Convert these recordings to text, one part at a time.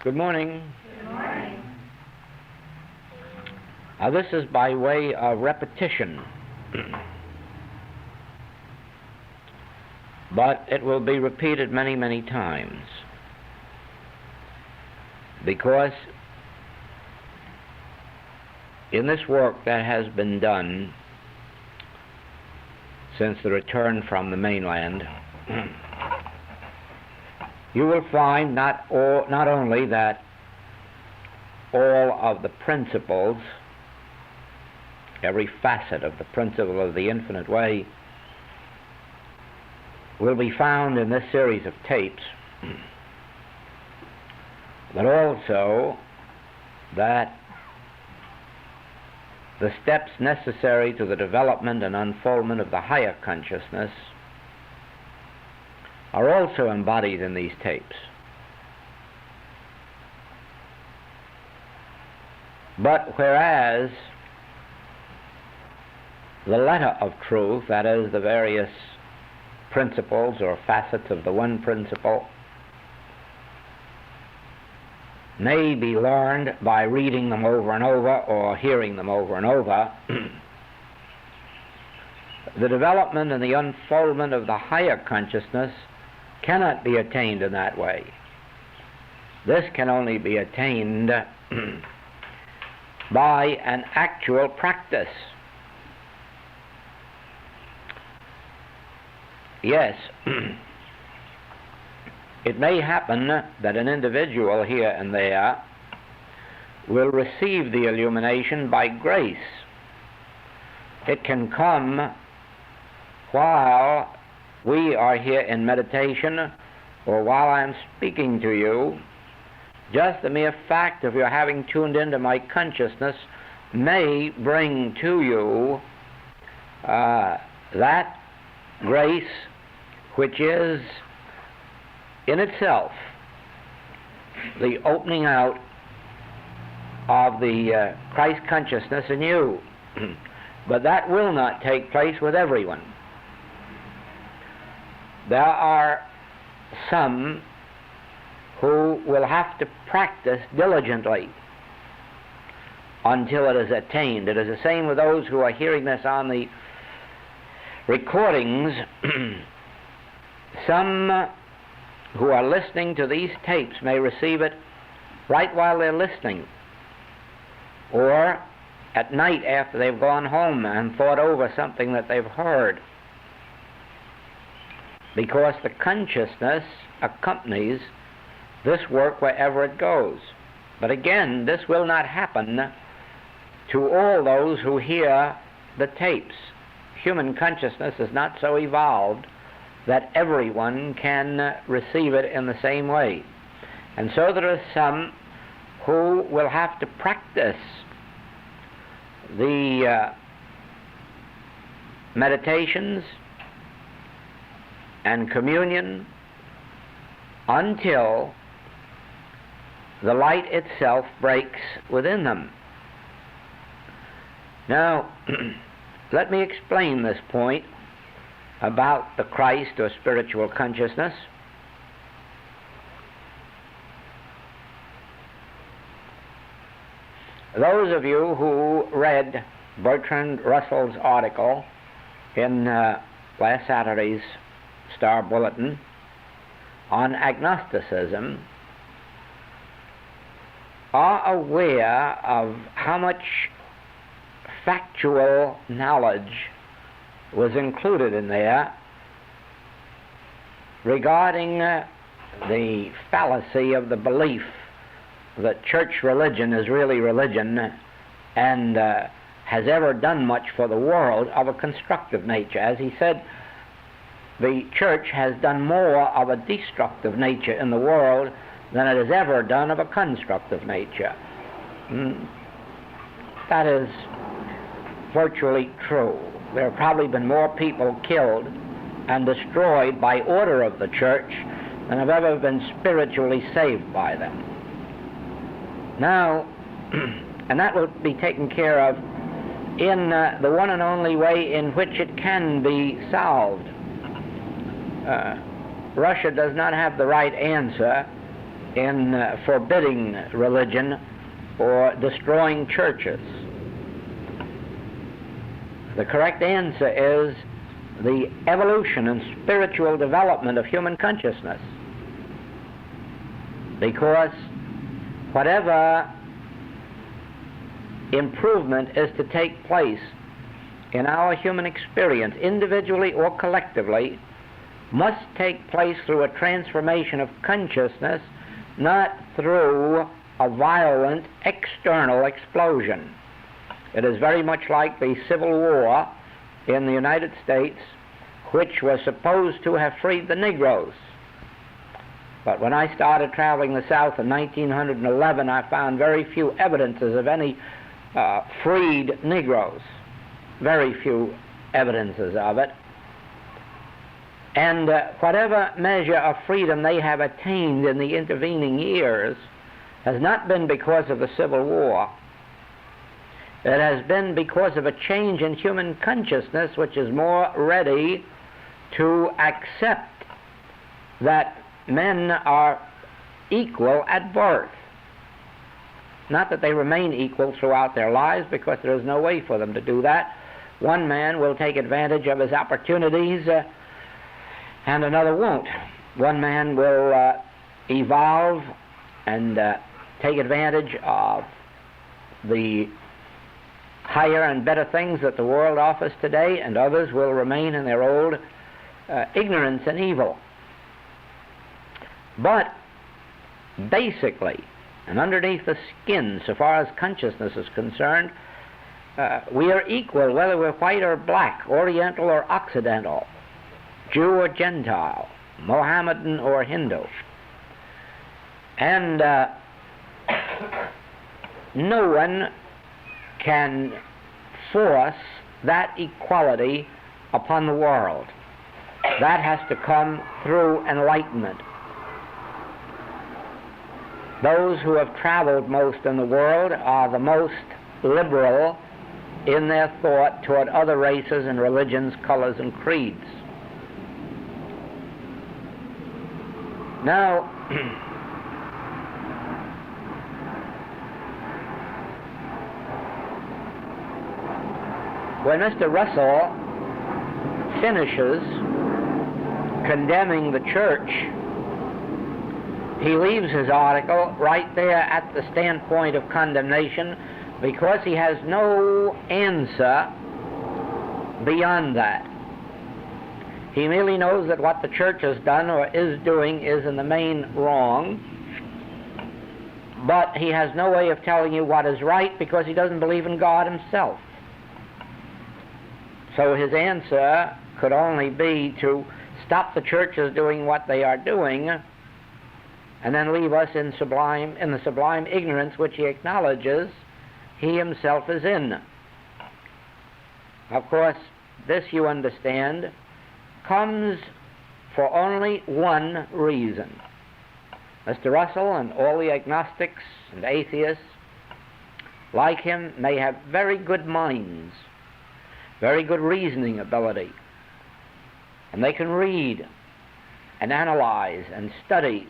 Good morning. Good morning. This is by way of repetition, but it will be repeated many, many times, because in this work that has been done since the return from the mainland, you will find not only that all of the principles, every facet of the principle of the infinite way, will be found in this series of tapes, but also that the steps necessary to the development and unfoldment of the higher consciousness are also embodied in these tapes. But whereas the letter of truth, that is, the various principles or facets of the one principle, may be learned by reading them over and over or hearing them over and over, the development and the unfoldment of the higher consciousness cannot be attained in that way. This can only be attained by an actual practice. Yes, it may happen that an individual here and there will receive the illumination by grace. It can come while we are here in meditation, or while I am speaking to you. Just the mere fact of your having tuned into my consciousness may bring to you that grace which is in itself the opening out of the Christ consciousness in you. But that will not take place with everyone. There are some who will have to practice diligently until it is attained. It is the same with those who are hearing this on the recordings. Some who are listening to these tapes may receive it right while they're listening, or at night after they've gone home and thought over something that they've heard, because the consciousness accompanies this work wherever it goes. But again, this will not happen to all those who hear the tapes. Human consciousness is not so evolved that everyone can receive it in the same way. And so there are some who will have to practice the meditations and communion until the light itself breaks within them. Now, let me explain this point about the Christ or spiritual consciousness. Those of you who read Bertrand Russell's article in last Saturday's Star Bulletin on agnosticism are aware of how much factual knowledge was included in there regarding the fallacy of the belief that church religion is really religion and has ever done much for the world of a constructive nature. As he said, the church has done more of a destructive nature in the world than it has ever done of a constructive nature. That is virtually true. There have probably been more people killed and destroyed by order of the church than have ever been spiritually saved by them. Now, and that will be taken care of in the one and only way in which it can be solved. Russia does not have the right answer in forbidding religion or destroying churches. The correct answer is the evolution and spiritual development of human consciousness. Because whatever improvement is to take place in our human experience, individually or collectively, must take place through a transformation of consciousness, not through a violent external explosion. It is very much like the Civil War in the United States, which was supposed to have freed the Negroes. But when I started traveling the South in 1911, I found very few evidences of any freed Negroes. Very few evidences of it. And whatever measure of freedom they have attained in the intervening years has not been because of the Civil War. It has been because of a change in human consciousness which is more ready to accept that men are equal at birth. Not that they remain equal throughout their lives, because there is no way for them to do that. One man will take advantage of his opportunities and another won't. One man will evolve and take advantage of the higher and better things that the world offers today, and others will remain in their old ignorance and evil. But basically, and underneath the skin, so far as consciousness is concerned, we are equal, whether we're white or black, Oriental or Occidental, Jew or Gentile, Mohammedan or Hindu. And no one can force that equality upon the world. That has to come through enlightenment. Those who have traveled most in the world are the most liberal in their thought toward other races and religions, colors, and creeds. Now, when Mr. Russell finishes condemning the church, he leaves his article right there at the standpoint of condemnation, because he has no answer beyond that. He merely knows that what the church has done or is doing is in the main wrong, but he has no way of telling you what is right, because he doesn't believe in God himself. So his answer could only be to stop the churches doing what they are doing, and then leave us in the sublime ignorance which he acknowledges he himself is in. Of course, this, you understand, comes for only one reason. Mr. Russell and all the agnostics and atheists like him may have very good minds, very good reasoning ability, and they can read and analyze and study.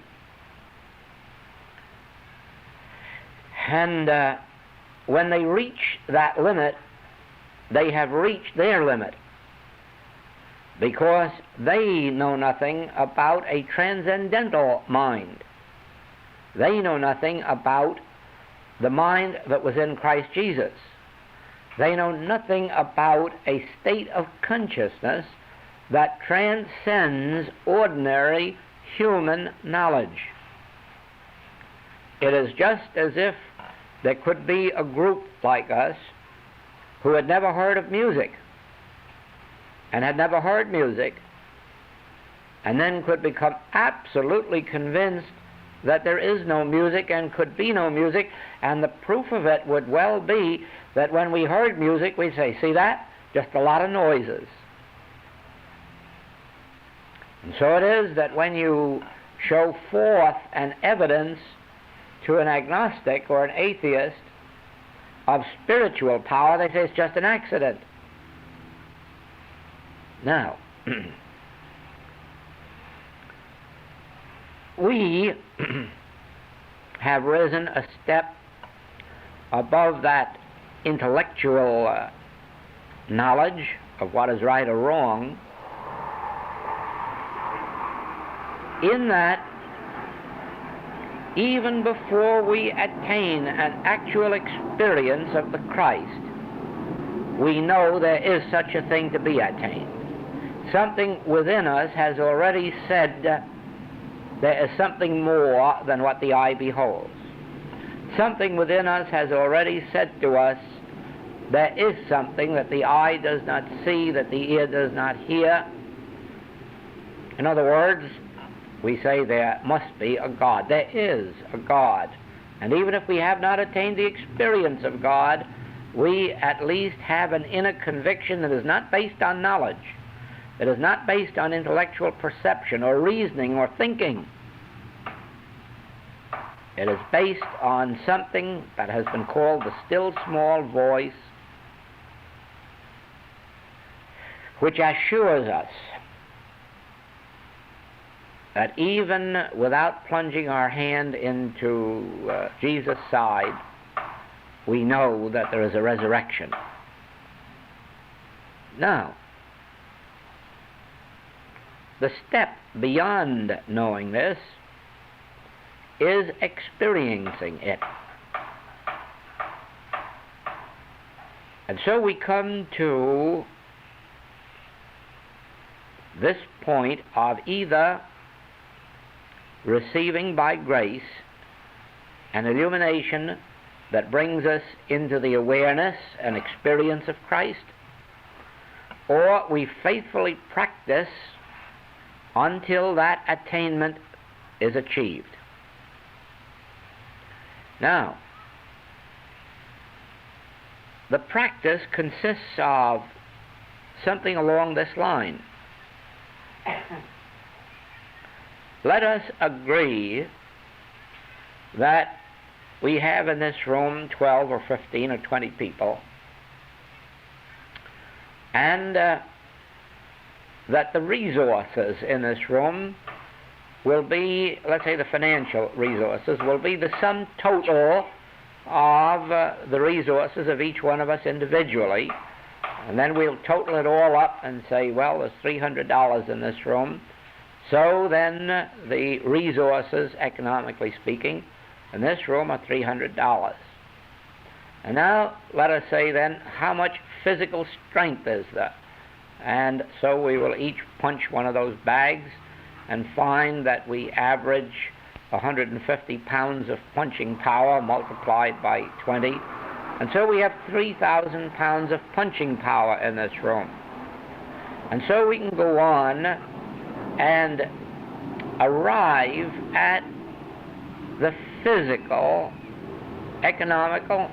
And when they reach that limit, they have reached their limit, because they know nothing about a transcendental mind. They know nothing about the mind that was in Christ Jesus. They know nothing about a state of consciousness that transcends ordinary human knowledge. It is just as if there could be a group like us who had never heard of music, and had never heard music, and then could become absolutely convinced that there is no music and could be no music, and the proof of it would well be that when we heard music, we'd say, see that? Just a lot of noises. And so it is that when you show forth an evidence to an agnostic or an atheist of spiritual power, they say it's just an accident. Now, we have risen a step above that intellectual knowledge of what is right or wrong, in that even before we attain an actual experience of the Christ, we know there is such a thing to be attained. Something within us has already said there is something more than what the eye beholds. Something within us has already said to us there is something that the eye does not see, that the ear does not hear. In other words, we say there must be a God. There is a God. And even if we have not attained the experience of God, we at least have an inner conviction that is not based on knowledge, that is not based on intellectual perception or reasoning or thinking. It is based on something that has been called the still small voice, which assures us that even without plunging our hand into Jesus' side, we know that there is a resurrection. Now, the step beyond knowing this is experiencing it. And so we come to this point of either receiving by grace an illumination that brings us into the awareness and experience of Christ, or we faithfully practice until that attainment is achieved. Now, the practice consists of something along this line. Let us agree that we have in this room 12 or 15 or 20 people, and that the resources in this room will be, let's say the financial resources, will be the sum total of the resources of each one of us individually. And then we'll total it all up and say, well, there's $300 in this room. So then the resources, economically speaking, in this room are $300. And now let us say then, how much physical strength is there? And so we will each punch one of those bags and find that we average 150 pounds of punching power multiplied by 20. And so we have 3,000 pounds of punching power in this room. And so we can go on and arrive at the physical, economical,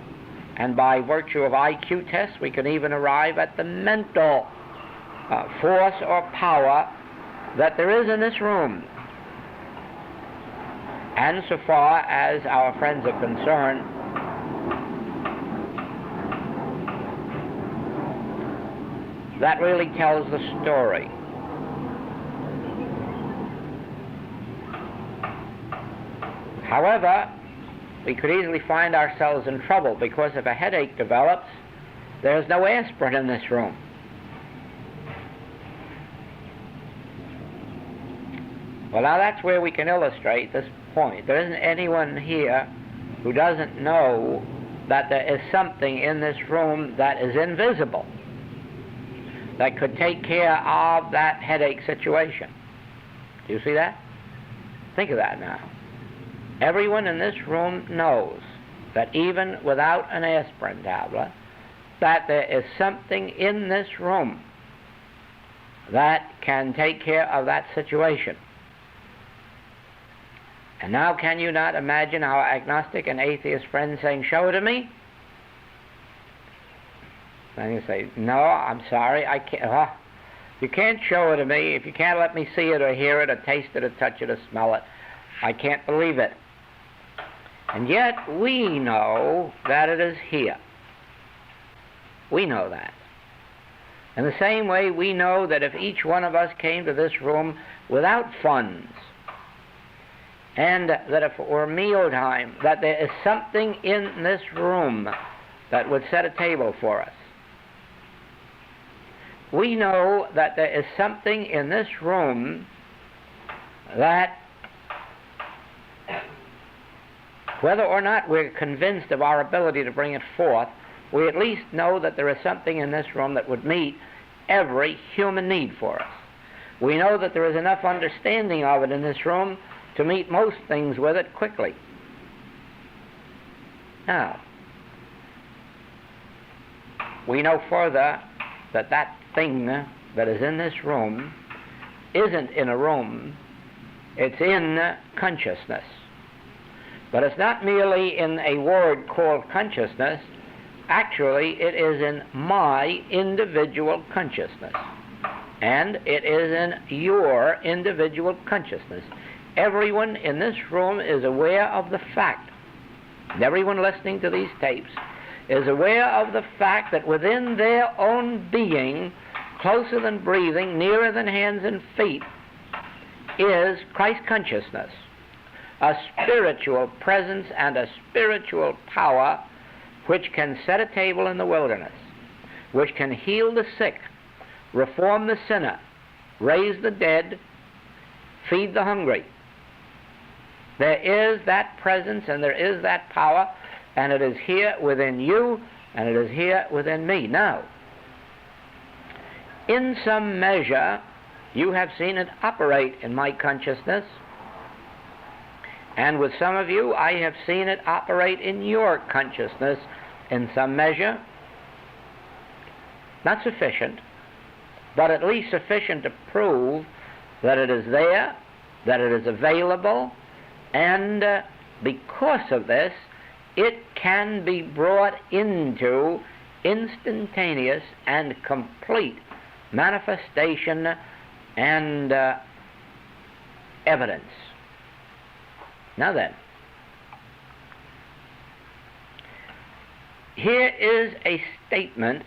and by virtue of IQ tests, we can even arrive at the mental force or power that there is in this room. And so far as our friends are concerned, that really tells the story. However, we could easily find ourselves in trouble, because if a headache develops, there's no aspirin in this room. Well, now that's where we can illustrate this point. There isn't anyone here who doesn't know that there is something in this room that is invisible, that could take care of that headache situation. Do you see that? Think of that now. Everyone in this room knows that even without an aspirin tablet, that there is something in this room that can take care of that situation. And now can you not imagine our agnostic and atheist friends saying, "Show it to me"? And you say, "No, I'm sorry, I can't." You can't show it to me if you can't let me see it or hear it or taste it or touch it or smell it. I can't believe it. And yet we know that it is here. We know that. In the same way, we know that if each one of us came to this room without funds, and that if it were mealtime, that there is something in this room that would set a table for us. We know that there is something in this room that, whether or not we're convinced of our ability to bring it forth, we at least know that there is something in this room that would meet every human need for us. We know that there is enough understanding of it in this room to meet most things with it quickly. Now, we know further that that thing that is in this room isn't in a room, it's in consciousness. But it's not merely in a word called consciousness. Actually, it is in my individual consciousness. And it is in your individual consciousness. Everyone in this room is aware of the fact, and everyone listening to these tapes is aware of the fact that within their own being, closer than breathing, nearer than hands and feet, is Christ consciousness, a spiritual presence and a spiritual power which can set a table in the wilderness, which can heal the sick, reform the sinner, raise the dead, feed the hungry. There is that presence and there is that power, and it is here within you and it is here within me. Now, in some measure, you have seen it operate in my consciousness, and with some of you, I have seen it operate in your consciousness in some measure. Not sufficient, but at least sufficient to prove that it is there, that it is available, and because of this, it can be brought into instantaneous and complete manifestation and evidence. Now then, here is a statement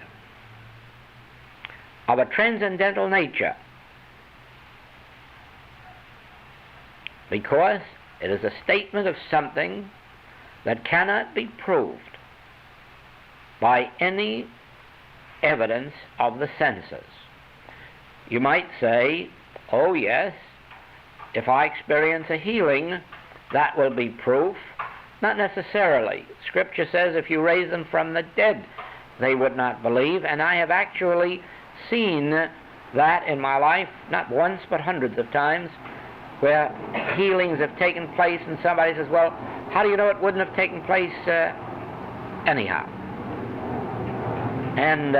of a transcendental nature, because it is a statement of something that cannot be proved by any evidence of the senses. You might say, oh yes, if I experience a healing, that will be proof. Not necessarily. Scripture says if you raise them from the dead, they would not believe, and I have actually seen that in my life, not once but hundreds of times, where healings have taken place and somebody says, well, how do you know it wouldn't have taken place anyhow? And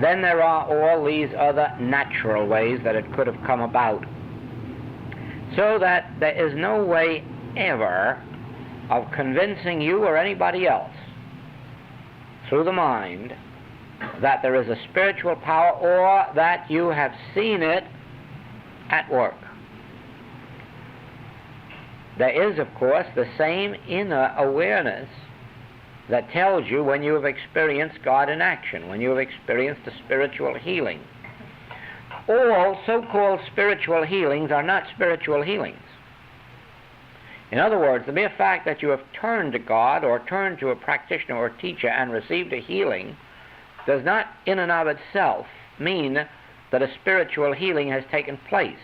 then there are all these other natural ways that it could have come about. So that there is no way ever of convincing you or anybody else through the mind that there is a spiritual power or that you have seen it at work. There is, of course, the same inner awareness that tells you when you have experienced God in action, when you have experienced a spiritual healing. All so-called spiritual healings are not spiritual healings. In other words, the mere fact that you have turned to God or turned to a practitioner or teacher and received a healing does not in and of itself mean that a spiritual healing has taken place.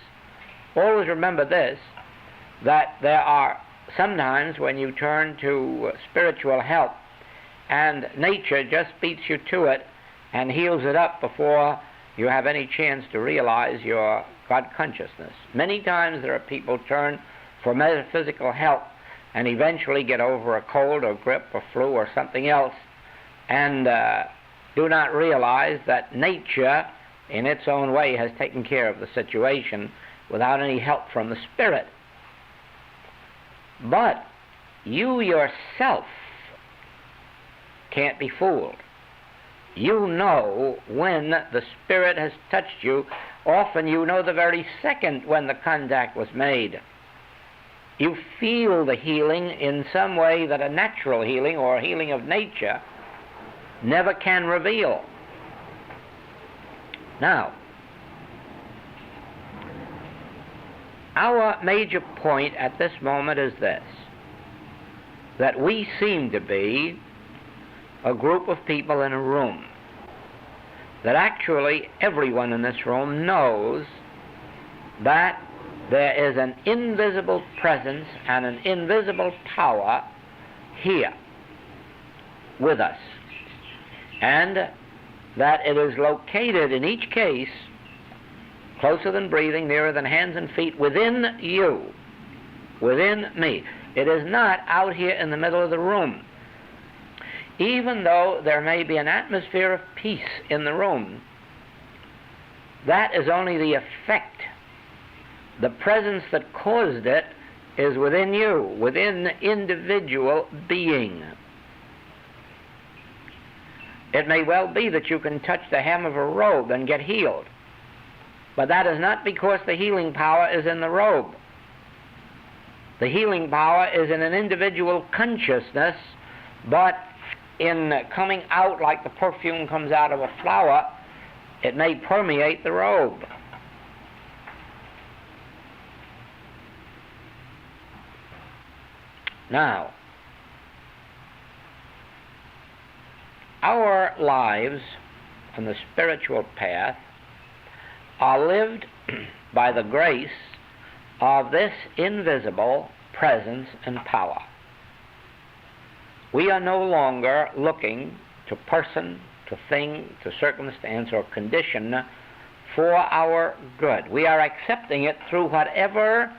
Always remember this, that there are sometimes when you turn to spiritual help and nature just beats you to it and heals it up before you have any chance to realize your God consciousness. Many times there are people turn for metaphysical help and eventually get over a cold or grip or flu or something else and do not realize that nature in its own way has taken care of the situation without any help from the Spirit. But you yourself can't be fooled. You know when the Spirit has touched you. Often you know the very second when the contact was made. You feel the healing in some way that a natural healing or a healing of nature never can reveal. Now, our major point at this moment is this, that we seem to be a group of people in a room, that actually everyone in this room knows that there is an invisible presence and an invisible power here with us, and that it is located in each case closer than breathing, nearer than hands and feet, within you, within me. It is not out here in the middle of the room. Even though there may be an atmosphere of peace in the room, that is only the effect. The presence that caused it is within you, within the individual being. It may well be that you can touch the hem of a robe and get healed, but that is not because the healing power is in the robe. The healing power is in an individual consciousness, but in coming out like the perfume comes out of a flower, it may permeate the robe. Now, our lives on the spiritual path are lived by the grace of this invisible presence and power. We are no longer looking to person, to thing, to circumstance or condition for our good. We are accepting it through whatever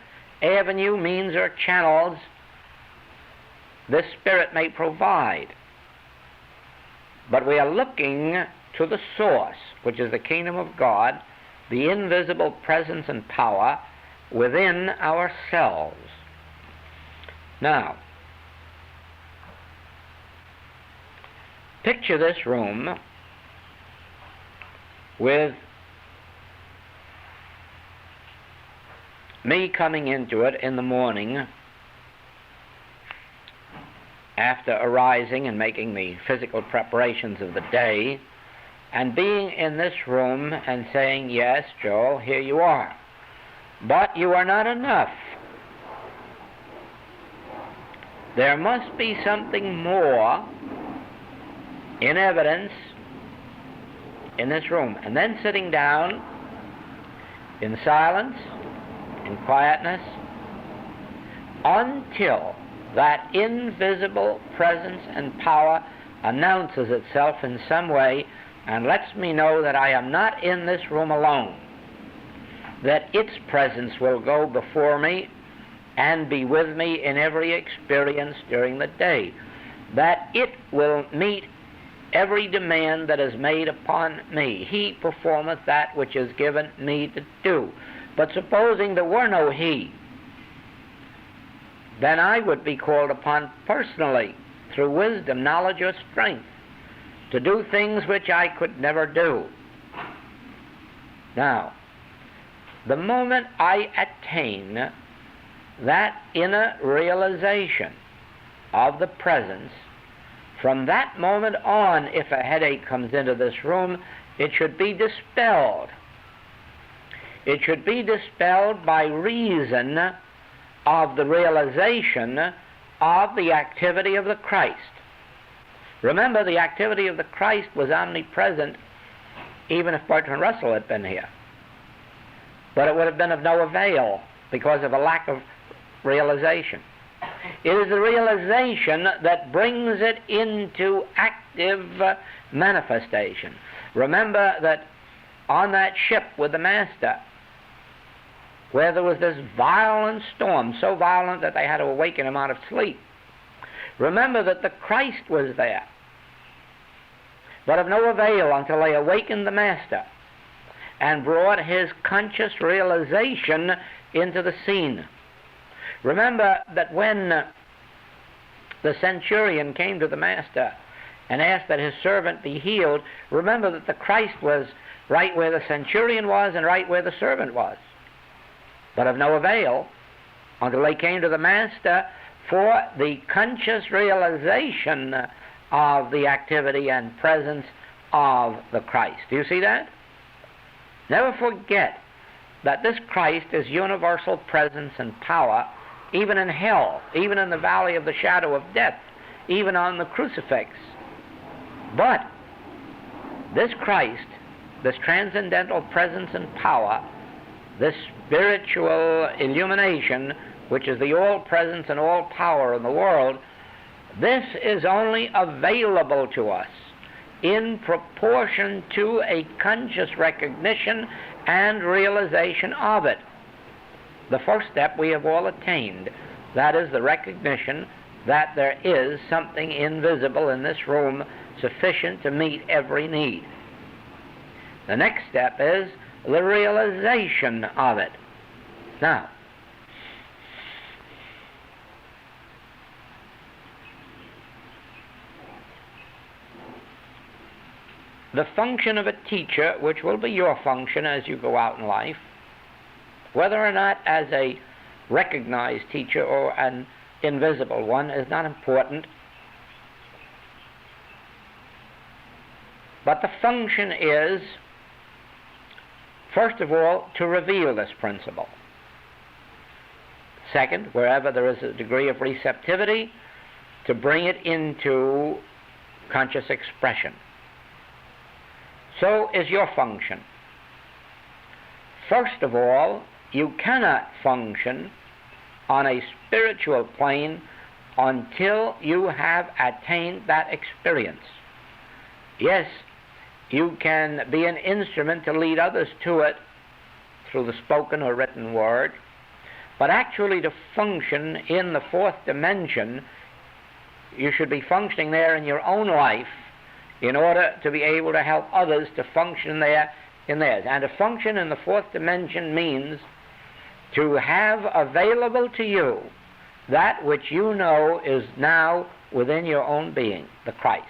avenue, means, or channels this Spirit may provide. But we are looking to the source, which is the kingdom of God, the invisible presence and power within ourselves. Now, picture this room with me coming into it in the morning after arising and making the physical preparations of the day, and being in this room and saying, yes, Joel, here you are. But you are not enough. There must be something more in evidence in this room. And then sitting down in silence, in quietness, until that invisible presence and power announces itself in some way and lets me know that I am not in this room alone, that its presence will go before me and be with me in every experience during the day, that it will meet every demand that is made upon me. He performeth that which is given me to do. But supposing there were no He, then I would be called upon personally, through wisdom, knowledge, or strength, to do things which I could never do. Now, the moment I attain that inner realization of the presence, from that moment on, if a headache comes into this room, it should be dispelled. It should be dispelled by reason of the realization of the activity of the Christ. Remember, the activity of the Christ was omnipresent even if Bertrand Russell had been here. But it would have been of no avail because of a lack of realization. It is the realization that brings it into active manifestation. Remember that on that ship with the Master, where there was this violent storm, so violent that they had to awaken him out of sleep, remember that the Christ was there, but of no avail until they awakened the Master and brought his conscious realization into the scene. Remember that when the centurion came to the Master and asked that his servant be healed, remember that the Christ was right where the centurion was and right where the servant was, but of no avail until they came to the Master for the conscious realization of the activity and presence of the Christ. Do you see that? Never forget that this Christ is universal presence and power, even in hell, even in the valley of the shadow of death, even on the crucifix. But this Christ, this transcendental presence and power, this spiritual illumination, which is the all presence and all power in the world, this is only available to us in proportion to a conscious recognition and realization of it. The first step we have all attained. That is the recognition that there is something invisible in this room sufficient to meet every need. The next step is the realization of it. Now, the function of a teacher, which will be your function as you go out in life, whether or not as a recognized teacher or an invisible one, is not important. But the function is, first of all, to reveal this principle. Second, wherever there is a degree of receptivity, to bring it into conscious expression. So is your function. First of all, you cannot function on a spiritual plane until you have attained that experience. Yes, you can be an instrument to lead others to it through the spoken or written word, but actually to function in the fourth dimension, you should be functioning there in your own life in order to be able to help others to function there in theirs. And to function in the fourth dimension means to have available to you that which you know is now within your own being, the Christ.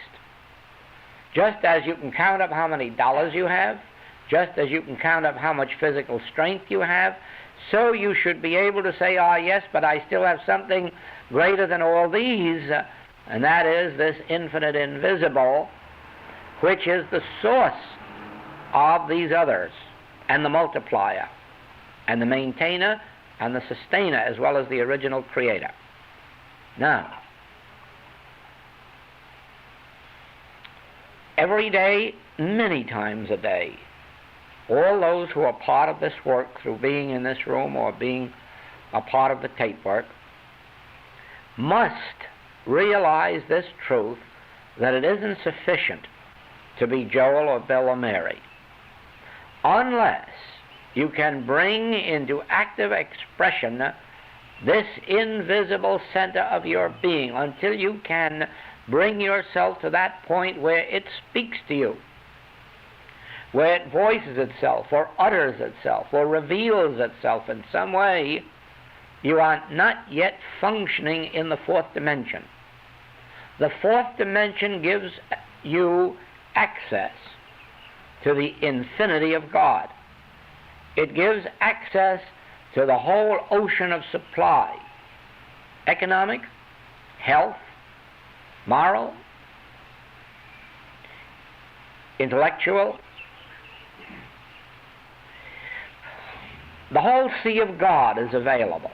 Just as you can count up how many dollars you have, just as you can count up how much physical strength you have, so you should be able to say, ah, yes, but I still have something greater than all these, and that is this infinite invisible, which is the source of these others, and the multiplier, and the maintainer, and the sustainer, as well as the original creator. Now, every day, many times a day, all those who are part of this work through being in this room or being a part of the tape work must realize this truth, that it isn't sufficient to be Joel or Bill or Mary, unless you can bring into active expression this invisible center of your being, until you can bring yourself to that point where it speaks to you, where it voices itself or utters itself or reveals itself in some way. You are not yet functioning in the fourth dimension. The fourth dimension gives you access to the infinity of God. It gives access to the whole ocean of supply, economic, health, moral, intellectual. The whole sea of God is available.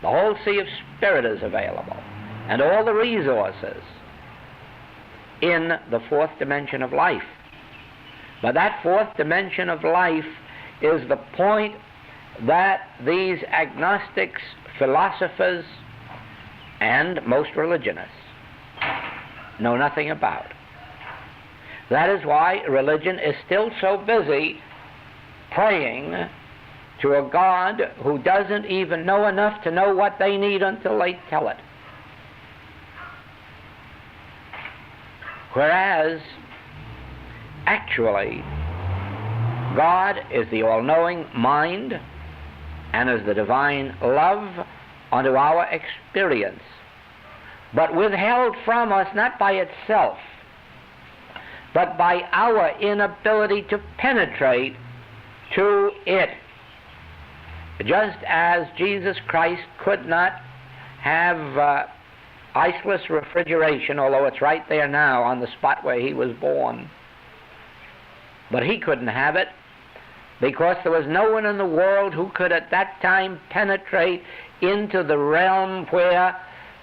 The whole sea of spirit is available. And all the resources in the fourth dimension of life. But that fourth dimension of life is the point that these agnostics, philosophers, and most religionists know nothing about. That is why religion is still so busy praying to a God who doesn't even know enough to know what they need until they tell it. Whereas, actually, God is the all-knowing mind and is the divine love unto our experience, but withheld from us not by itself, but by our inability to penetrate to it. Just as Jesus Christ could not have iceless refrigeration, although it's right there now on the spot where he was born. But he couldn't have it because there was no one in the world who could at that time penetrate into the realm where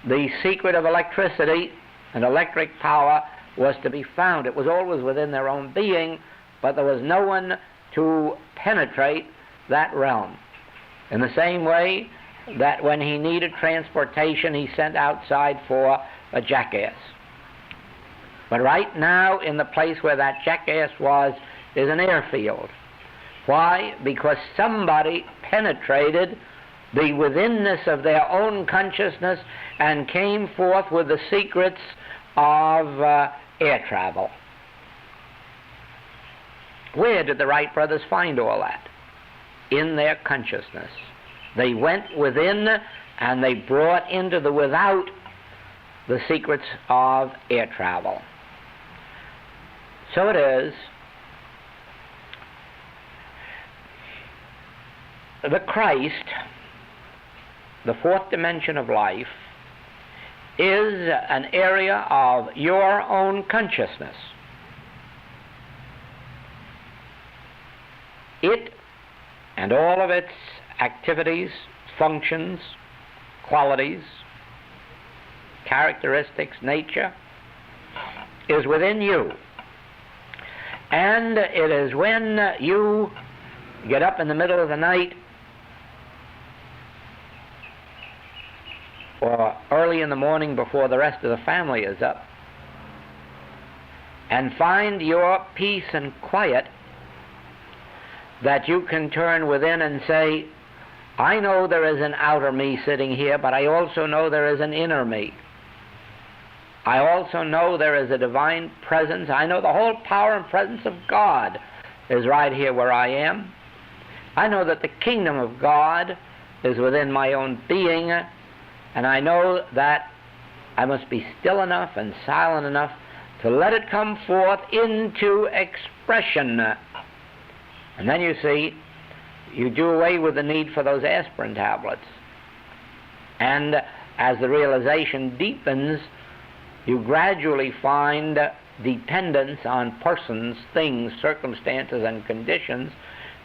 the secret of electricity and electric power was to be found. It was always within their own being, but there was no one to penetrate that realm. In the same way that when he needed transportation, he sent outside for a jackass. But right now, in the place where that jackass was, is an airfield. Why? Because somebody penetrated the withinness of their own consciousness and came forth with the secrets of air travel. Where did the Wright brothers find all that? In their consciousness. They went within and they brought into the without the secrets of air travel. So it is. The Christ, the fourth dimension of life, is an area of your own consciousness. It and all of its activities, functions, qualities, characteristics, nature, is within you. And it is when you get up in the middle of the night or early in the morning before the rest of the family is up and find your peace and quiet, that you can turn within and say, I know there is an outer me sitting here, but I also know there is an inner me. I also know there is a divine presence. I know the whole power and presence of God is right here where I am. I know that the kingdom of God is within my own being, and I know that I must be still enough and silent enough to let it come forth into expression. And then you see, you do away with the need for those aspirin tablets. And as the realization deepens, you gradually find dependence on persons, things, circumstances, and conditions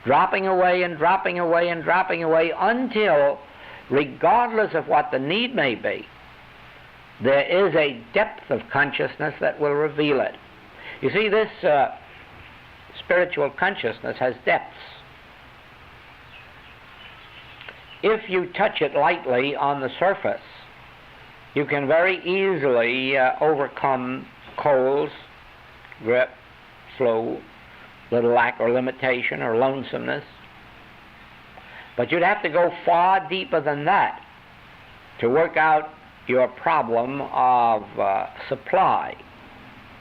dropping away and dropping away and dropping away until, regardless of what the need may be, there is a depth of consciousness that will reveal it. You see, this spiritual consciousness has depths. If you touch it lightly on the surface, you can very easily overcome colds, grip, flu, little lack or limitation or lonesomeness. But you'd have to go far deeper than that to work out your problem of supply.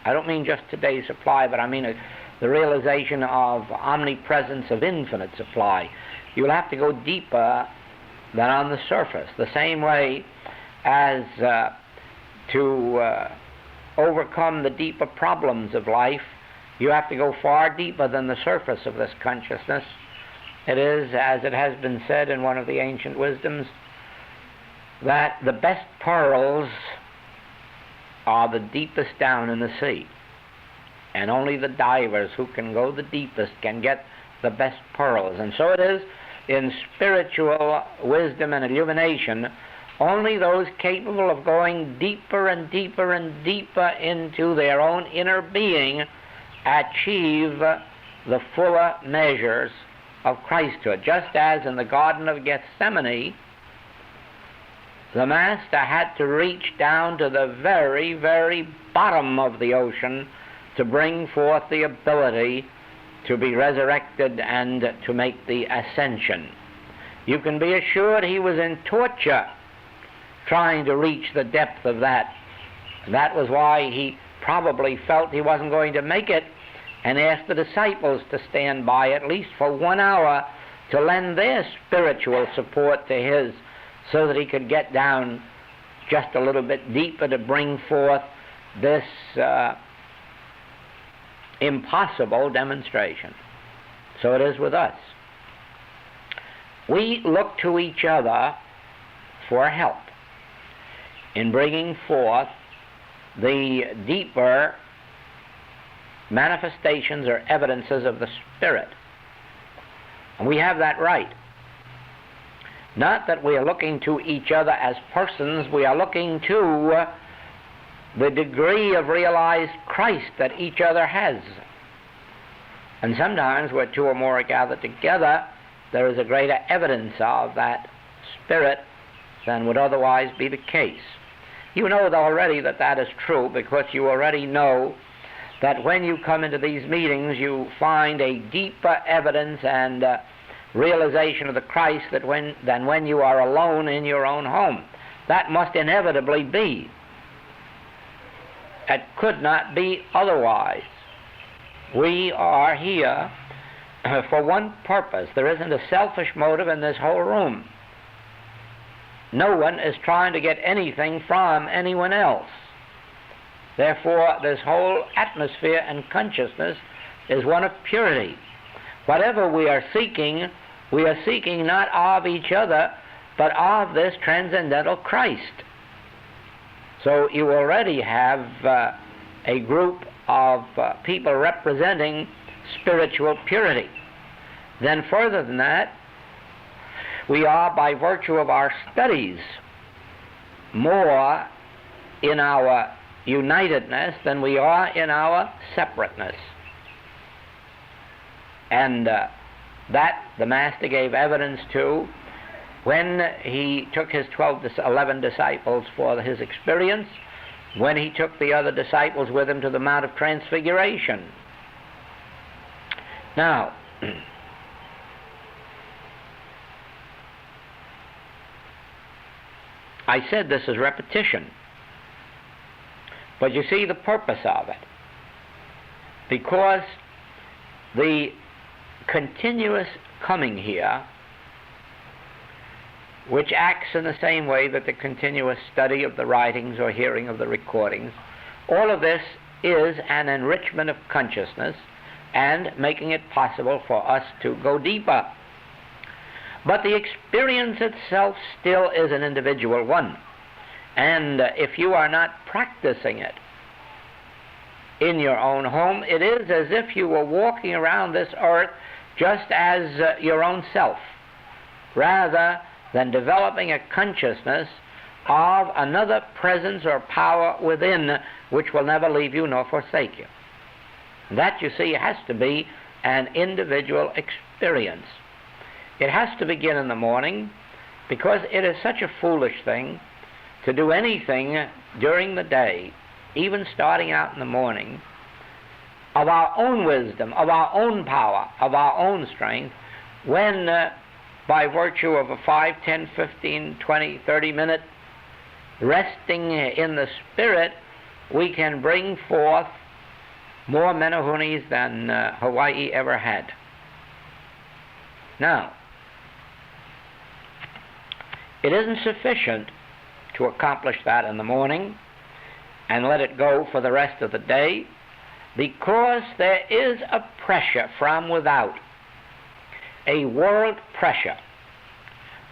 I don't mean just today's supply, but I mean the realization of omnipresence of infinite supply. You'll have to go deeper than on the surface, the same way as to overcome the deeper problems of life, you have to go far deeper than the surface of this consciousness. It is, as it has been said in one of the ancient wisdoms, that the best pearls are the deepest down in the sea. And only the divers who can go the deepest can get the best pearls. And so it is in spiritual wisdom and illumination. Only those capable of going deeper and deeper and deeper into their own inner being achieve the fuller measures of Christhood. Just as in the Garden of Gethsemane, the Master had to reach down to the very, very bottom of the ocean to bring forth the ability to be resurrected and to make the ascension. You can be assured he was in torture trying to reach the depth of that. And that was why he probably felt he wasn't going to make it and asked the disciples to stand by at least for 1 hour to lend their spiritual support to his, so that he could get down just a little bit deeper to bring forth this impossible demonstration. So it is with us. we look to each other for help in bringing forth the deeper manifestations or evidences of the Spirit. And we have that right. Not that we are looking to each other as persons, we are looking to the degree of realized Christ that each other has. And sometimes where two or more are gathered together, there is a greater evidence of that Spirit than would otherwise be the case. You know already that that is true, because you already know that when you come into these meetings you find a deeper evidence and realization of the Christ than when you are alone in your own home. That must inevitably be. It could not be otherwise. We are here for one purpose. There isn't a selfish motive in this whole room. No one is trying to get anything from anyone else. Therefore, this whole atmosphere and consciousness is one of purity. Whatever we are seeking not of each other, but of this transcendental Christ. So you already have a group of people representing spiritual purity. Then further than that, we are, by virtue of our studies, more in our unitedness than we are in our separateness. And that the Master gave evidence to when he took his 11 disciples for his experience, when he took the other disciples with him to the Mount of Transfiguration. Now, I said this is repetition, but you see the purpose of it, because the continuous coming here, which acts in the same way that the continuous study of the writings or hearing of the recordings, all of this is an enrichment of consciousness and making it possible for us to go deeper. But the experience itself still is an individual one. And if you are not practicing it in your own home, it is as if you were walking around this earth just as your own self, rather than developing a consciousness of another presence or power within which will never leave you nor forsake you. That, you see, has to be an individual experience. It has to begin in the morning, because it is such a foolish thing to do anything during the day, even starting out in the morning, of our own wisdom, of our own power, of our own strength, when by virtue of a 5, 10, 15, 20, 30-minute resting in the Spirit, we can bring forth more menahunis than Hawaii ever had. Now, it isn't sufficient to accomplish that in the morning and let it go for the rest of the day, because there is a pressure from without, a world pressure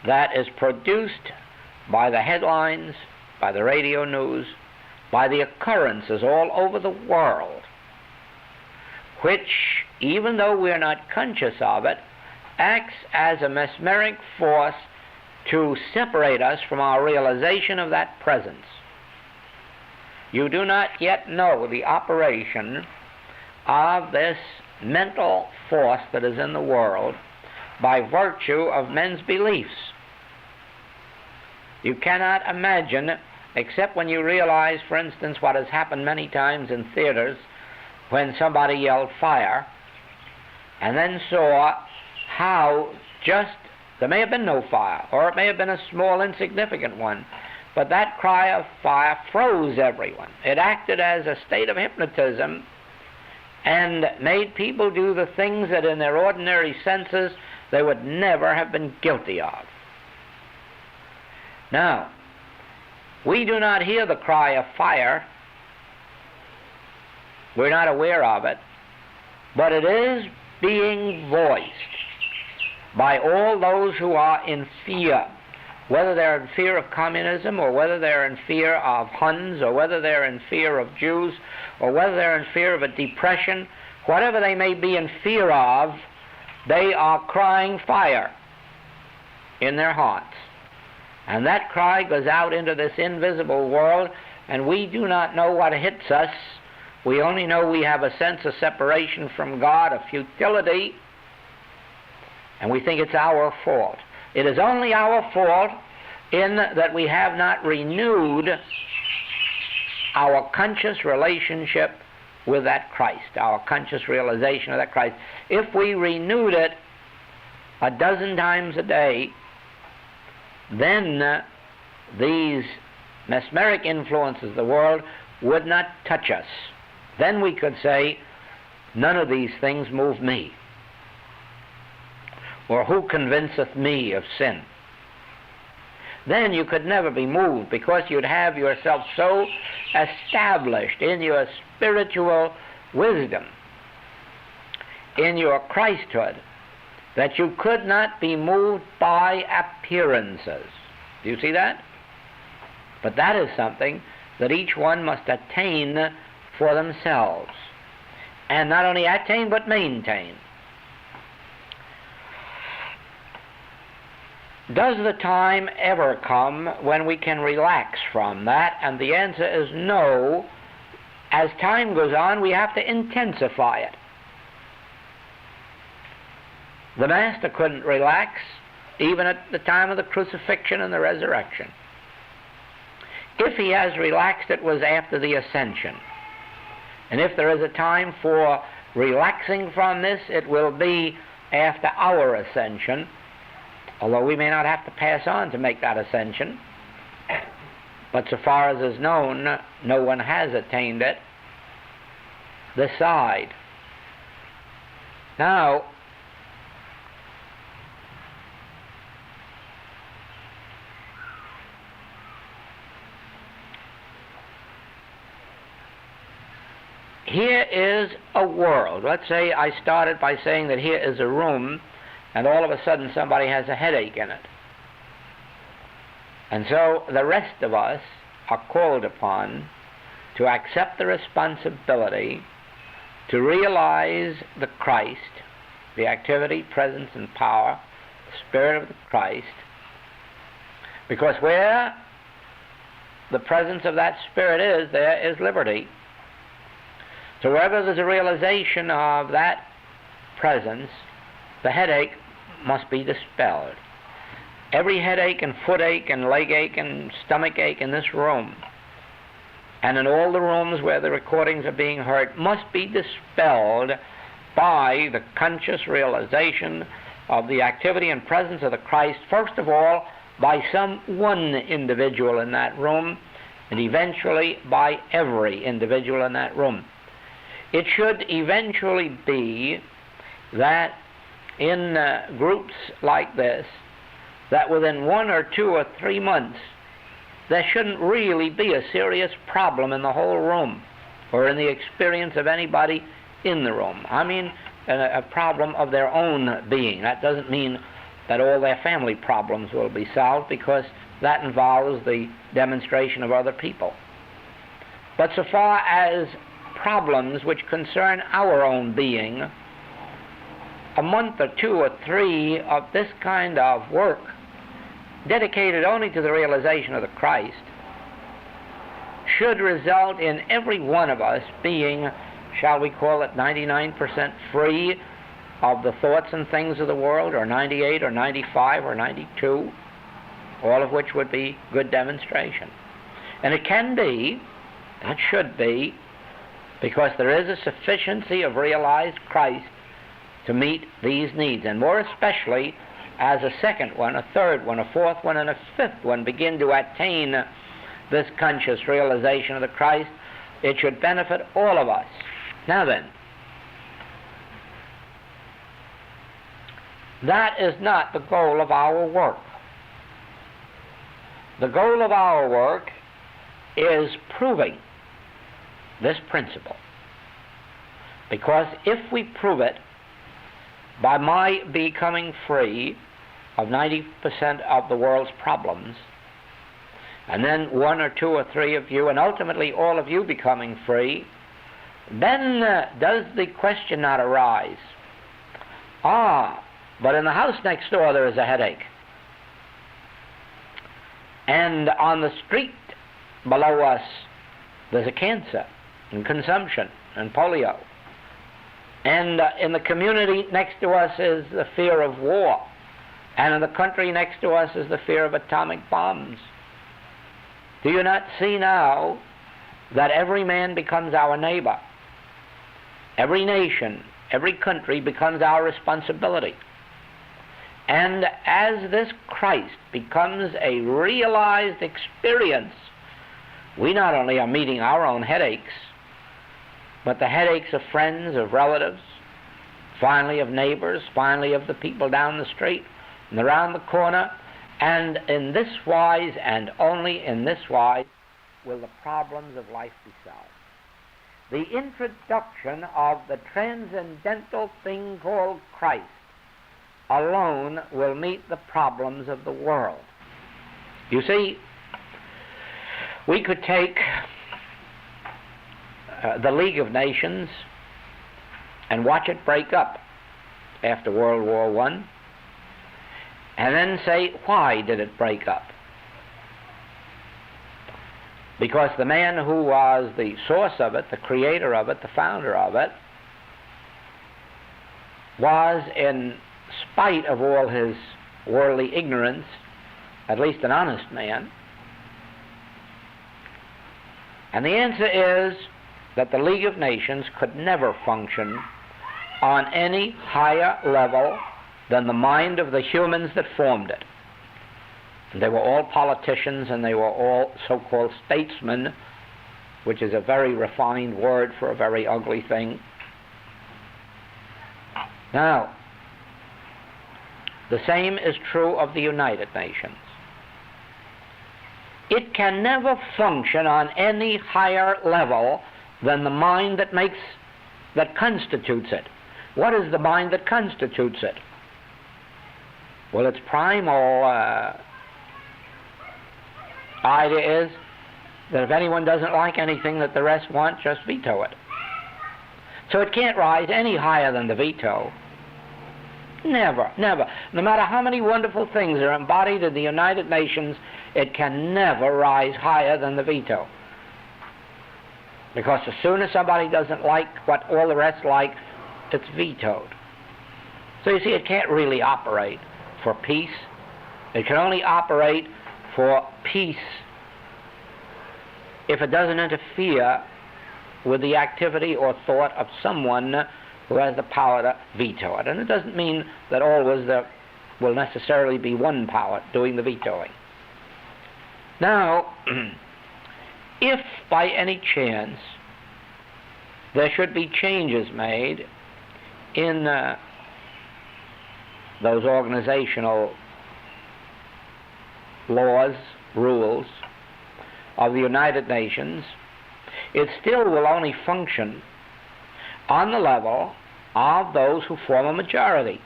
that is produced by the headlines, by the radio news, by the occurrences all over the world, which, even though we are not conscious of it, acts as a mesmeric force to separate us from our realization of that presence. You do not yet know the operation of this mental force that is in the world by virtue of men's beliefs. You cannot imagine, except when you realize, for instance, what has happened many times in theaters when somebody yelled fire and then saw how just there may have been no fire, or it may have been a small insignificant one, but that cry of fire froze everyone. It acted as a state of hypnotism and made people do the things that in their ordinary senses they would never have been guilty of. Now, we do not hear the cry of fire. We're not aware of it, but it is being voiced by all those who are in fear, whether they're in fear of communism, or whether they're in fear of Huns, or whether they're in fear of Jews, or whether they're in fear of a depression, whatever they may be in fear of, they are crying fire in their hearts. And that cry goes out into this invisible world, and we do not know what hits us. We only know we have a sense of separation from God, of futility, and we think it's our fault. It is only our fault in that we have not renewed our conscious relationship with that Christ, our conscious realization of that Christ. If we renewed it a dozen times a day, then these mesmeric influences of the world would not touch us. Then we could say, none of these things move me. Or who convinceth me of sin? Then you could never be moved, because you'd have yourself so established in your spiritual wisdom, in your Christhood, that you could not be moved by appearances. Do you see that? But that is something that each one must attain for themselves. And not only attain, but maintain. Does the time ever come when we can relax from that? And the answer is no. As time goes on, we have to intensify it. The Master couldn't relax even at the time of the crucifixion and the resurrection. If he has relaxed, it was after the ascension. And if there is a time for relaxing from this, it will be after our ascension, although we may not have to pass on to make that ascension. But so far as is known, no one has attained it this side. Now, here is a world. Let's say I started by saying that here is a room, and all of a sudden somebody has a headache in it. And so the rest of us are called upon to accept the responsibility to realize the Christ, the activity, presence, and power, the Spirit of the Christ, because where the presence of that Spirit is, there is liberty. So wherever there's a realization of that presence, the headache must be dispelled. Every headache and footache and leg ache and stomach ache in this room, and in all the rooms where the recordings are being heard, must be dispelled by the conscious realization of the activity and presence of the Christ, first of all by some one individual in that room, and eventually by every individual in that room. It should eventually be that in groups like this, that within 1 or 2 or 3 months, there shouldn't really be a serious problem in the whole room or in the experience of anybody in the room. I mean, a problem of their own being. That doesn't mean that all their family problems will be solved, because that involves the demonstration of other people. But so far as problems which concern our own being, a month or 2 or 3 of this kind of work, dedicated only to the realization of the Christ, should result in every one of us being, shall we call it, 99% free of the thoughts and things of the world, or 98 or 95 or 92, all of which would be good demonstration. And it can be, that should be, because there is a sufficiency of realized Christ to meet these needs, and more especially as a second one, a third one, a fourth one, and a fifth one begin to attain this conscious realization of the Christ, it should benefit all of us. Now then, that is not the goal of our work. The goal of our work is proving this principle. Because if we prove it, by my becoming free of 90% of the world's problems, and then one or two or three of you, and ultimately all of you becoming free, then does the question not arise, but in the house next door there is a headache, and on the street below us there's a cancer and consumption and polio, and in the community next to us is the fear of war, and in the country next to us is the fear of atomic bombs. Do you not see now that every man becomes our neighbor? Every nation, every country becomes our responsibility. And as this Christ becomes a realized experience, we not only are meeting our own headaches, but the headaches of friends, of relatives, finally of neighbors, finally of the people down the street and around the corner. And in this wise, and only in this wise, will the problems of life be solved. The introduction of the transcendental thing called Christ alone will meet the problems of the world. You see, we could take the League of Nations and watch it break up after World War I, and then say, why did it break up? Because the man who was the source of it, the creator of it, the founder of it, was, in spite of all his worldly ignorance, at least an honest man. And the answer is that the League of Nations could never function on any higher level than the mind of the humans that formed it. They were all politicians, and they were all so-called statesmen, which is a very refined word for a very ugly thing. Now, the same is true of the United Nations. It can never function on any higher level than the mind that constitutes it. What is the mind that constitutes it? Well, its primal idea is that if anyone doesn't like anything that the rest want, just veto it. So it can't rise any higher than the veto. Never, never. No matter how many wonderful things are embodied in the United Nations, it can never rise higher than the veto. Because as soon as somebody doesn't like what all the rest like, it's vetoed. So you see, it can't really operate for peace. It can only operate for peace if it doesn't interfere with the activity or thought of someone who has the power to veto it. And it doesn't mean that always there will necessarily be one power doing the vetoing. Now, if by any chance there should be changes made in those organizational laws, rules of the United Nations, it still will only function on the level of those who form a majority.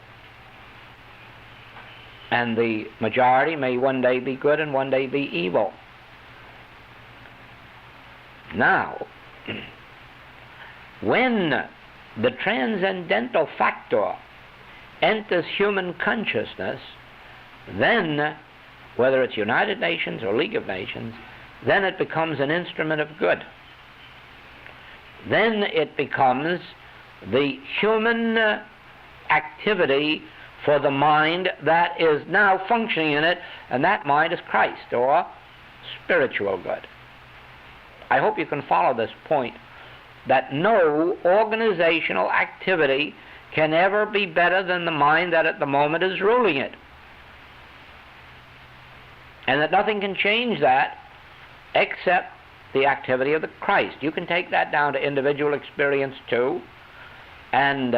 And the majority may one day be good and one day be evil. Now, when the transcendental factor enters human consciousness, then, whether it's United Nations or League of Nations, then it becomes an instrument of good. Then it becomes the human activity for the mind that is now functioning in it, and that mind is Christ, or spiritual good. I hope you can follow this point, that no organizational activity can ever be better than the mind that at the moment is ruling it. And that nothing can change that except the activity of the Christ. You can take that down to individual experience too, and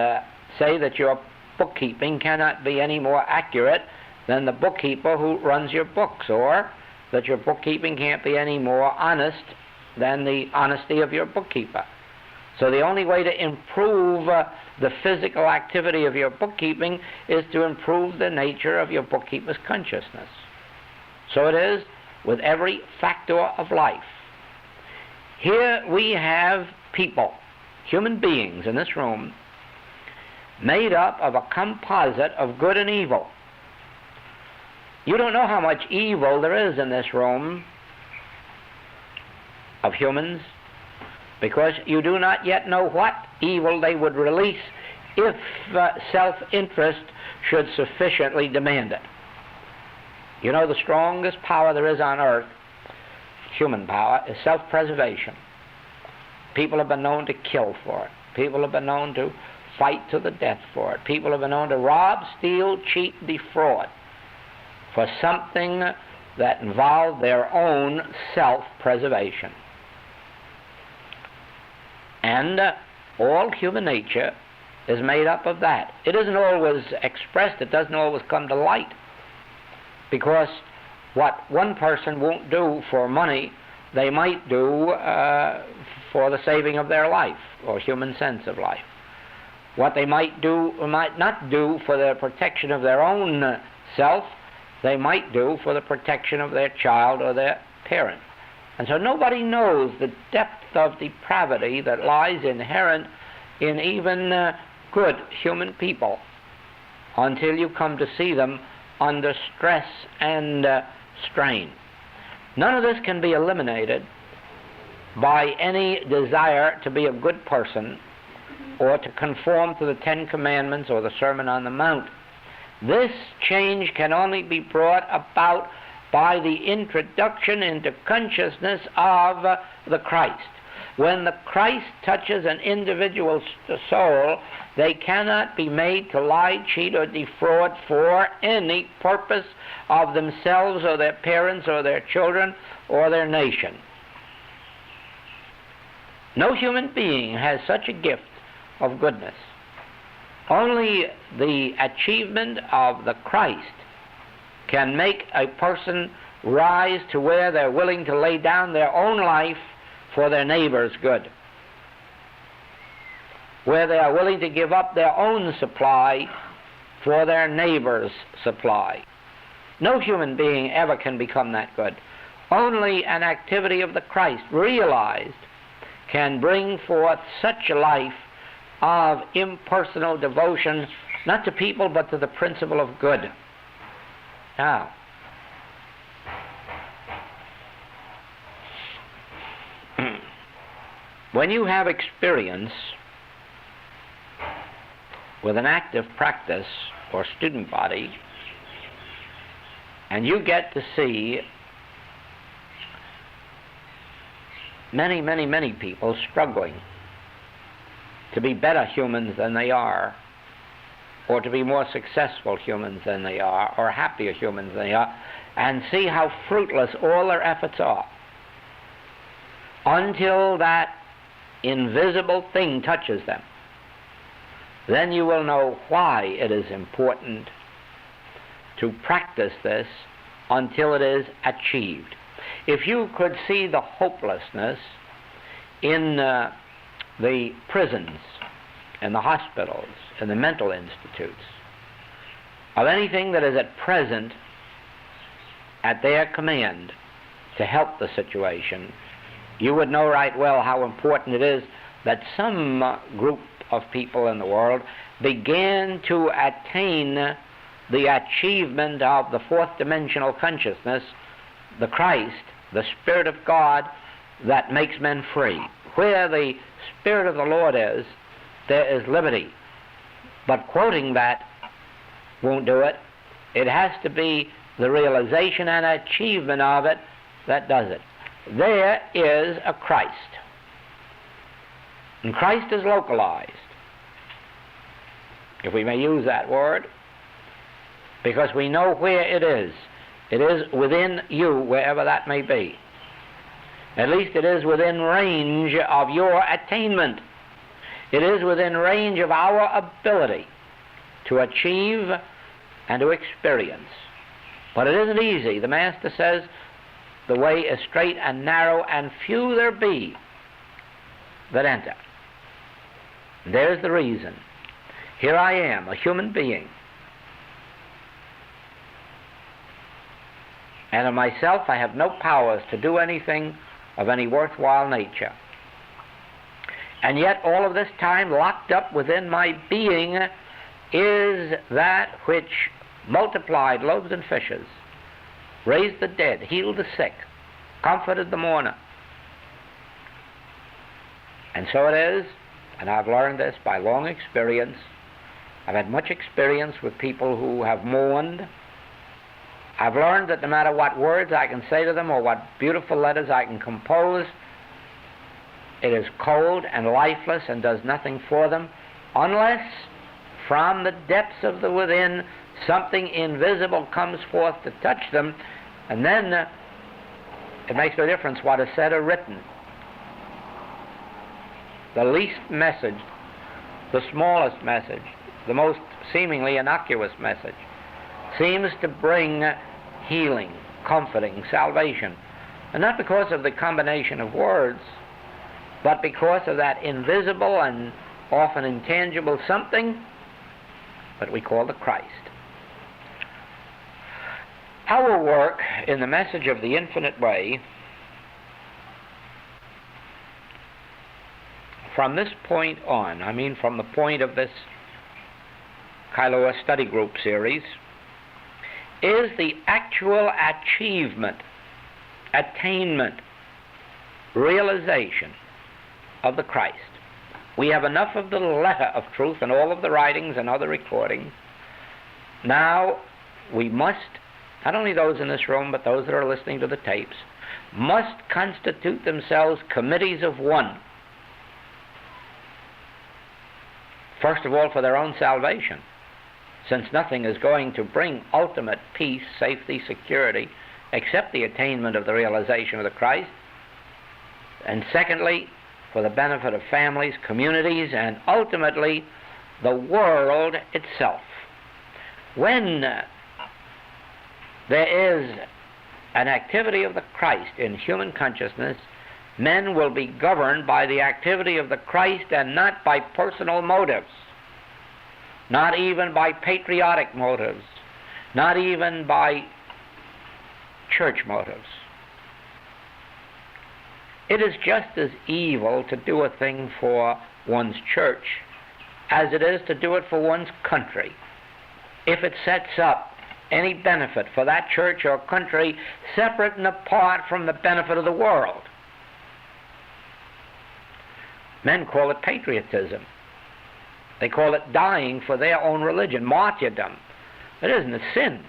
say that your bookkeeping cannot be any more accurate than the bookkeeper who runs your books, or that your bookkeeping can't be any more honest than the honesty of your bookkeeper. So the only way to improve the physical activity of your bookkeeping is to improve the nature of your bookkeeper's consciousness. So it is with every factor of life. Here we have people, human beings in this room, made up of a composite of good and evil. You don't know how much evil there is in this room of humans, because you do not yet know what evil they would release if self-interest should sufficiently demand it. You know, the strongest power there is on earth, human power, is self-preservation. People have been known to kill for it. People have been known to fight to the death for it. People have been known to rob, steal, cheat, defraud for something that involved their own self-preservation. And all human nature is made up of that. It isn't always expressed, it doesn't always come to light, because what one person won't do for money, they might do for the saving of their life, or human sense of life. What they might do or might not do for the protection of their own self, they might do for the protection of their child or their parent. And so nobody knows the depth of depravity that lies inherent in even good human people until you come to see them under stress and strain. None of this can be eliminated by any desire to be a good person or to conform to the Ten Commandments or the Sermon on the Mount. This change can only be brought about by the introduction into consciousness of the Christ. When the Christ touches an individual's soul, they cannot be made to lie, cheat, or defraud for any purpose of themselves or their parents or their children or their nation. No human being has such a gift of goodness. Only the achievement of the Christ can make a person rise to where they're willing to lay down their own life for their neighbor's good, where they are willing to give up their own supply for their neighbor's supply. No human being ever can become that good. Only an activity of the Christ realized can bring forth such a life of impersonal devotion, not to people but to the principle of good. Now, when you have experience with an active practice or student body, and you get to see many, many, many people struggling to be better humans than they are, or to be more successful humans than they are, or happier humans than they are, and see how fruitless all their efforts are, until that invisible thing touches them, then you will know why it is important to practice this until it is achieved. If you could see the hopelessness in the prisons, in the hospitals, in the mental institutes, of anything that is at present at their command to help the situation, you would know right well how important it is that some group of people in the world began to attain the achievement of the fourth dimensional consciousness, the Christ, the Spirit of God that makes men free. Where the Spirit of the Lord is, there is liberty. But quoting that won't do it. It has to be the realization and achievement of it that does it. There is a Christ. And Christ is localized, if we may use that word, because we know where it is. It is within you, wherever that may be. At least it is within range of your attainment. It is within range of our ability to achieve and to experience. But it isn't easy. The Master says, the way is straight and narrow, and few there be that enter. There's the reason. Here I am, a human being, and of myself I have no powers to do anything of any worthwhile nature. And yet all of this time, locked up within my being, is that which multiplied loaves and fishes, raised the dead, healed the sick, comforted the mourner. And so it is, and I've learned this by long experience. I've had much experience with people who have mourned. I've learned that no matter what words I can say to them or what beautiful letters I can compose, it is cold and lifeless and does nothing for them, unless from the depths of the within something invisible comes forth to touch them, and then it makes no difference what is said or written. The least message, the smallest message, the most seemingly innocuous message, seems to bring healing, comforting, salvation. And not because of the combination of words, but because of that invisible and often intangible something that we call the Christ. Our work in the message of the infinite way, from this point on, I mean from the point of this Kailua study group series, is the actual achievement, attainment, realization of the Christ. We have enough of the letter of truth and all of the writings and other recordings. Now we must, not only those in this room, but those that are listening to the tapes, must constitute themselves committees of one. First of all, for their own salvation, since nothing is going to bring ultimate peace, safety, security, except the attainment of the realization of the Christ. And secondly, for the benefit of families, communities, and ultimately the world itself. When there is an activity of the Christ in human consciousness, men will be governed by the activity of the Christ and not by personal motives, not even by patriotic motives, not even by church motives. It is just as evil to do a thing for one's church as it is to do it for one's country, if it sets up any benefit for that church or country separate and apart from the benefit of the world. Men call it patriotism. They call it dying for their own religion, martyrdom. It isn't a sin.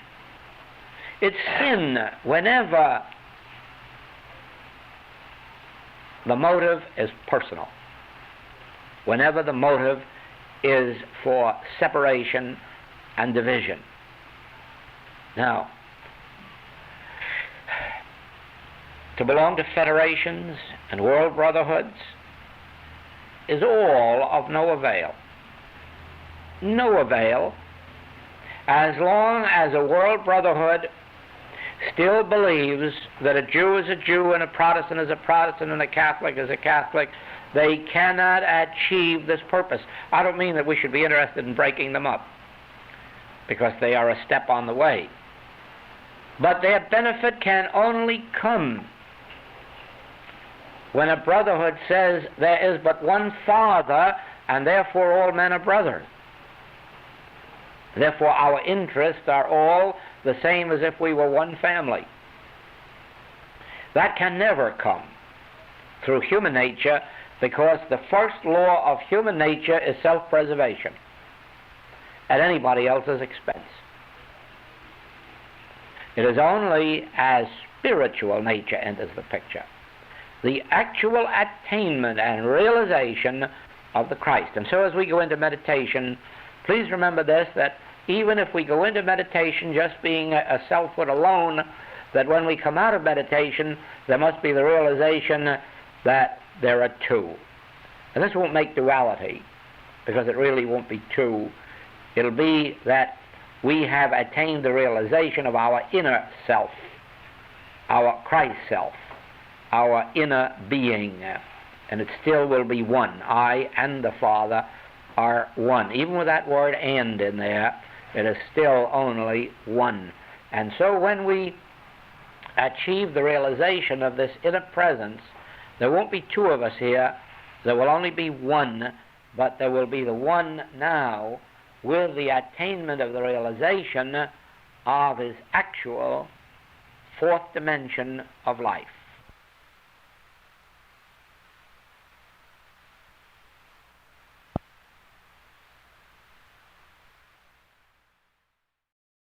It's sin whenever the motive is personal, whenever the motive is for separation and division. Now, to belong to federations and world brotherhoods is all of no avail. No avail as long as a world brotherhood still believes that a Jew is a Jew and a Protestant is a Protestant and a Catholic is a Catholic. They cannot achieve this purpose. I don't mean that we should be interested in breaking them up, because they are a step on the way. But their benefit can only come when a brotherhood says there is but one Father and therefore all men are brothers. Therefore our interests are all the same as if we were one family. That can never come through human nature, because the first law of human nature is self-preservation at anybody else's expense. It is only as spiritual nature enters the picture, the actual attainment and realization of the Christ. And so as we go into meditation, please remember this, that even if we go into meditation just being a selfhood alone, that when we come out of meditation, there must be the realization that there are two. And this won't make duality, because it really won't be two. It'll be that we have attained the realization of our inner self, our Christ self, our inner being, and it still will be one, I and the Father, are one. Even with that word "and" in there, it is still only one. And so when we achieve the realization of this inner presence, there won't be two of us here, there will only be one, but there will be the one now with the attainment of the realization of his actual fourth dimension of life.